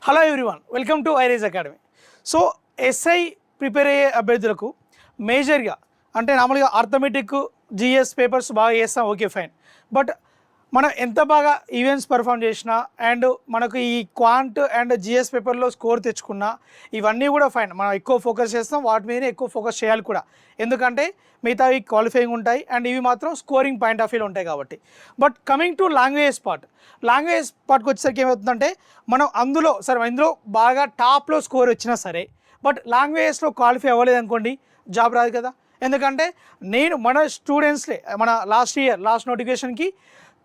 Hello everyone, welcome to iRise academy. So SI prepare అయ్యే అభ్యర్థులకు మేజర్గా అంటే మామూలుగా ఆర్థమెటిక్ జిఎస్ పేపర్స్ బాగా చేస్తాం, ఓకే ఫైన్. బట్ మనం ఎంత బాగా ఈవెంట్స్ పర్ఫామ్ చేసినా అండ్ మనకు ఈ క్వాంట్ అండ్ జిఎస్ పేపర్లో స్కోర్ తెచ్చుకున్నా ఇవన్నీ కూడా ఫైన్. మనం ఎక్కువ ఫోకస్ చేస్తాం, వాటి మీదనే ఎక్కువ ఫోకస్ చేయాలి కూడా, ఎందుకంటే మిగతావి క్వాలిఫైయింగ్ ఉంటాయి అండ్ ఇవి మాత్రం స్కోరింగ్ పాయింట్ ఆఫ్ వ్యూలో ఉంటాయి కాబట్టి. బట్ కమింగ్ టు లాంగ్వేజ్ పార్ట్కి వచ్చేసరికి ఏమవుతుందంటే మనం ఇందులో బాగా టాప్లో స్కోర్ వచ్చినా సరే బట్ లాంగ్వేజెస్లో క్వాలిఫై అవ్వలేదు అనుకోండి, జాబ్ రాదు కదా. ఎందుకంటే మన స్టూడెంట్స్లే మన లాస్ట్ నోటిఫికేషన్కి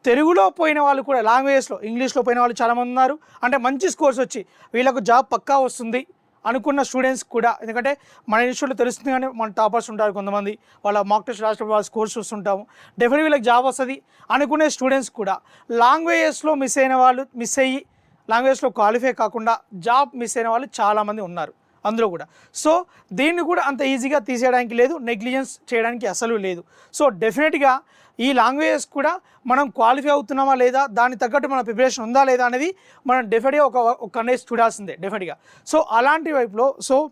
తెలుగులో పోయిన వాళ్ళు కూడా లాంగ్వేజెస్లో ఇంగ్లీష్లో పోయిన వాళ్ళు చాలామంది ఉన్నారు. అంటే మంచి స్కోర్స్ వచ్చి వీళ్ళకు జాబ్ పక్కా వస్తుంది అనుకున్న స్టూడెంట్స్ కూడా, ఎందుకంటే మన ఇన్స్టిట్యూట్లో తెలుస్తుంది కానీ మన టాపర్స్ ఉంటారు కొంతమంది, వాళ్ళ మాక్ టెస్ట్ రాసినప్పుడు వాళ్ళ స్కోర్స్ చూస్తుంటాము, డెఫినెట్గా వీళ్ళకి జాబ్ వస్తుంది అనుకునే స్టూడెంట్స్ కూడా లాంగ్వేజెస్లో మిస్ అయ్యి లాంగ్వేజ్లో క్వాలిఫై కాకుండా జాబ్ మిస్ అయిన వాళ్ళు చాలామంది ఉన్నారు అందులో కూడా. సో దీన్ని కూడా అంత ఈజీగా తీసేయడానికి లేదు, నెగ్లిజెన్స్ చేయడానికి అసలు లేదు. సో డెఫినెట్గా ఈ లాంగ్వేజెస్ కూడా మనం క్వాలిఫై అవుతున్నామా లేదా, దానికి తగ్గట్టు మన ప్రిపరేషన్ ఉందా లేదా అనేది మనం డెఫినెట్గా ఒక కన్నేసి చూడాల్సిందే డెఫినెట్గా. సో అలాంటి వైపులో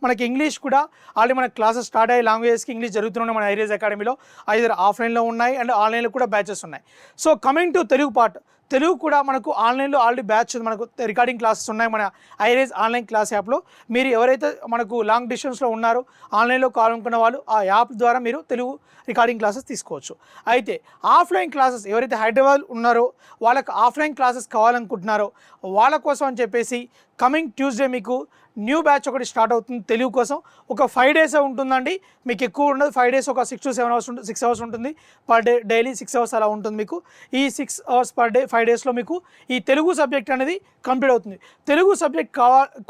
మనకి ఇంగ్లీష్ కూడా ఆల్రెడీ మన క్లాసెస్ స్టార్ట్ అయ్యే లాంగ్వేజెస్కి ఇంగ్లీష్ జరుగుతున్నాయి మన iRise అకాడమీలో. ఐదర్ ఆఫ్లైన్లో ఉన్నాయి అండ్ ఆన్లైన్లో కూడా బ్యాచెస్ ఉన్నాయి. సో కమింగ్ టు తెలుగు కూడా మనకు ఆన్లైన్లో ఆల్రెడీ బ్యాచ్ మనకు రికార్డింగ్ క్లాసెస్ ఉన్నాయి మన iRise ఆన్లైన్ క్లాస్ యాప్లో. మీరు ఎవరైతే మనకు లాంగ్ డిస్టెన్స్లో ఉన్నారో ఆన్లైన్లో కావాలనుకున్న వాళ్ళు ఆ యాప్ ద్వారా మీరు తెలుగు రికార్డింగ్ క్లాసెస్ తీసుకోవచ్చు. అయితే ఆఫ్లైన్ క్లాసెస్ ఎవరైతే హైదరాబాద్ ఉన్నారో వాళ్ళకి ఆఫ్లైన్ క్లాసెస్ కావాలనుకుంటున్నారో వాళ్ళ కోసం అని చెప్పేసి కమింగ్ ట్యూస్డే మీకు న్యూ బ్యాచ్ ఒకటి స్టార్ట్ అవుతుంది తెలుగు కోసం. ఒక 5 days ఉంటుందండి, మీకు ఎక్కువ ఉండదు. 5 days ఒక 6 to 7 hours 6 hours ఉంటుంది పర్ డే, డైలీ 6 hours అలా ఉంటుంది మీకు. ఈ 6 hours పర్ డే 5 daysలో మీకు ఈ తెలుగు సబ్జెక్ట్ అనేది కంప్లీట్ అవుతుంది. తెలుగు సబ్జెక్ట్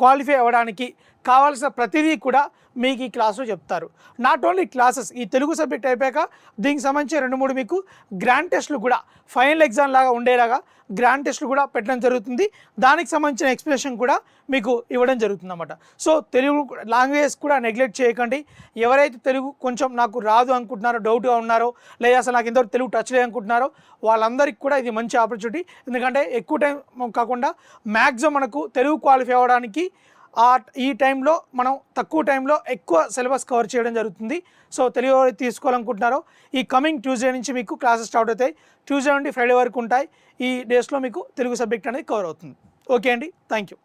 క్వాలిఫై అవ్వడానికి కావాల్సిన ప్రతిదీ కూడా మీకు ఈ క్లాస్లో చెప్తారు. నాట్ ఓన్లీ క్లాసెస్, ఈ తెలుగు సబ్జెక్ట్ అయిపోయాక దీనికి సంబంధించి 2-3 మీకు గ్రాండ్ టెస్ట్లు కూడా ఫైనల్ ఎగ్జామ్ లాగా ఉండేలాగా గ్రాండ్ టెస్ట్లు కూడా పెట్టడం జరుగుతుంది. దానికి సంబంధించిన ఎక్స్ప్లెనేషన్ కూడా మీకు ఇవ్వడం జరుగుతుంది అన్నమాట. సో తెలుగు లాంగ్వేజెస్ కూడా నెగ్లెక్ట్ చేయకండి. ఎవరైతే తెలుగు కొంచెం నాకు రాదు అనుకుంటున్నారో, డౌట్గా ఉన్నారో, లేదా అసలు నాకు ఇంతవరకు తెలుగు టచ్ లేదు అనుకుంటున్నారో వాళ్ళందరికీ కూడా ఇది మంచి ఆపర్చునిటీ. ఎందుకంటే ఎక్కువ టైం కాకుండా మ్యాక్సిమం మనకు తెలుగు క్వాలిఫై అవ్వడానికి ఈ టైంలో మనం తక్కువ టైంలో ఎక్కువ సిలబస్ కవర్ చేయడం జరుగుతుంది. సో తెలుగు ఎవరైతే తీసుకోవాలనుకుంటున్నారో ఈ కమింగ్ ట్యూస్డే నుంచి మీకు క్లాసెస్ స్టార్ట్ అవుతాయి. ట్యూస్డే నుండి ఫ్రైడే వరకు ఉంటాయి. ఈ డేస్లో మీకు తెలుగు సబ్జెక్ట్ అనేది కవర్ అవుతుంది. ఓకే అండి, థ్యాంక్ యూ.